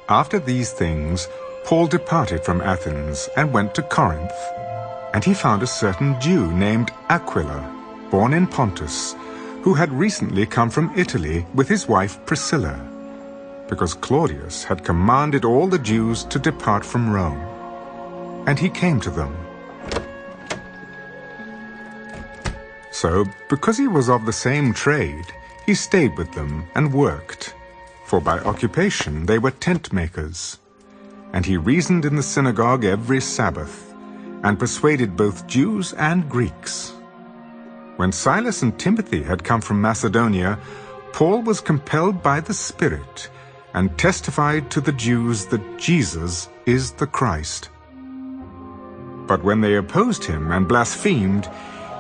After these things, Paul departed from Athens and went to Corinth. And he found a certain Jew named Aquila, born in Pontus, who had recently come from Italy with his wife Priscilla, because Claudius had commanded all the Jews to depart from Rome. And he came to them. So, because he was of the same trade, he stayed with them and worked, for by occupation they were tent makers. And he reasoned in the synagogue every Sabbath, and persuaded both Jews and Greeks. When Silas and Timothy had come from Macedonia, Paul was compelled by the Spirit, and testified to the Jews that Jesus is the Christ. But when they opposed him and blasphemed,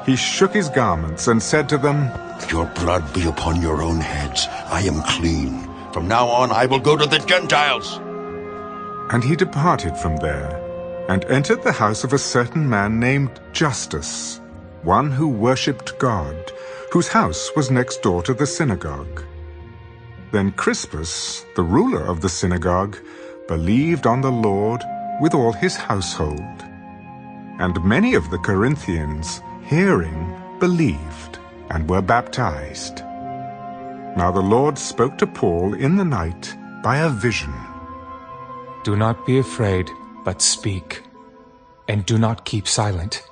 he shook his garments and said to them, "Your blood be upon your own heads. I am clean. From now on I will go to the Gentiles." And he departed from there, and entered the house of a certain man named Justus, one who worshipped God, whose house was next door to the synagogue. Then Crispus, the ruler of the synagogue, believed on the Lord with all his household. And many of the Corinthians, hearing, believed, and were baptized. Now the Lord spoke to Paul in the night by a vision. Do not be afraid, but speak, and do not keep silent,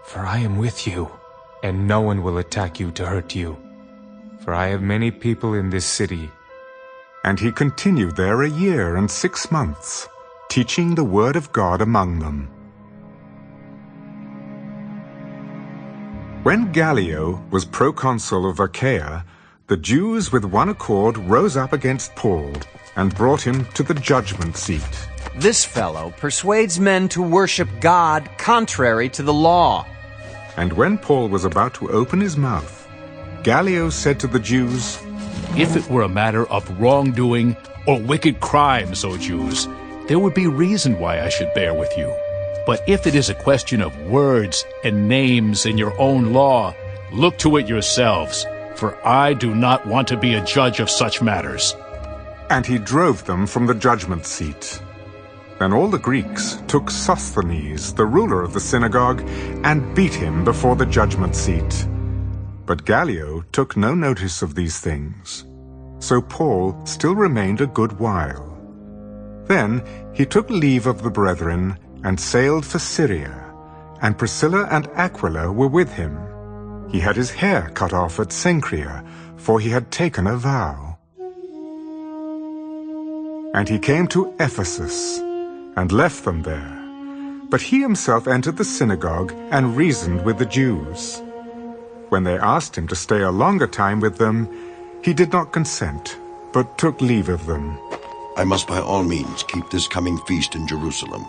for I am with you, and no one will attack you to hurt you. For I have many people in this city. And he continued there 1 year and 6 months, teaching the word of God among them. When Gallio was proconsul of Achaia, the Jews with one accord rose up against Paul and brought him to the judgment seat. This fellow persuades men to worship God contrary to the law. And when Paul was about to open his mouth, Gallio said to the Jews, "If it were a matter of wrongdoing or wicked crimes, O Jews, there would be reason why I should bear with you. But if it is a question of words and names in your own law, look to it yourselves, for I do not want to be a judge of such matters." And he drove them from the judgment seat. Then all the Greeks took Sosthenes, the ruler of the synagogue, and beat him before the judgment seat. But Gallio took no notice of these things. So Paul still remained a good while. Then he took leave of the brethren and sailed for Syria, and Priscilla and Aquila were with him. He had his hair cut off at Cenchrea, for he had taken a vow. And he came to Ephesus, and left them there. But he himself entered the synagogue and reasoned with the Jews. When they asked him to stay a longer time with them, he did not consent, but took leave of them. "I must by all means keep this coming feast in Jerusalem.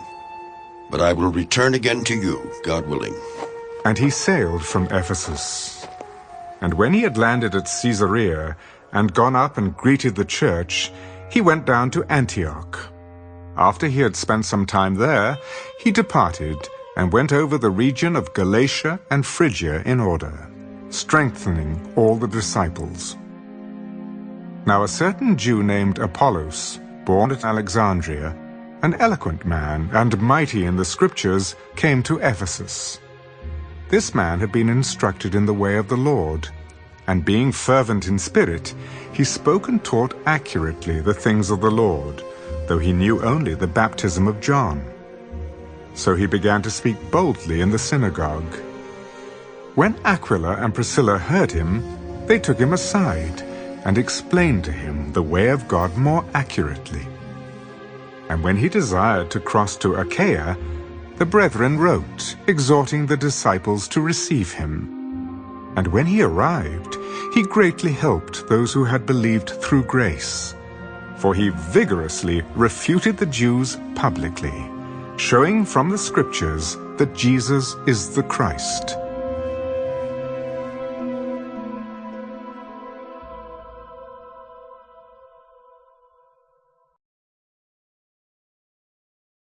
But I will return again to you, God willing." And he sailed from Ephesus. And when he had landed at Caesarea, and gone up and greeted the church, he went down to Antioch. After he had spent some time there, he departed, and went over the region of Galatia and Phrygia in order, strengthening all the disciples. Now a certain Jew named Apollos, born at Alexandria, an eloquent man and mighty in the Scriptures, came to Ephesus. This man had been instructed in the way of the Lord, and being fervent in spirit, he spoke and taught accurately the things of the Lord, though he knew only the baptism of John. So he began to speak boldly in the synagogue. When Aquila and Priscilla heard him, they took him aside and explained to him the way of God more accurately. And when he desired to cross to Achaia, the brethren wrote, exhorting the disciples to receive him. And when he arrived, he greatly helped those who had believed through grace. For he vigorously refuted the Jews publicly, showing from the Scriptures that Jesus is the Christ.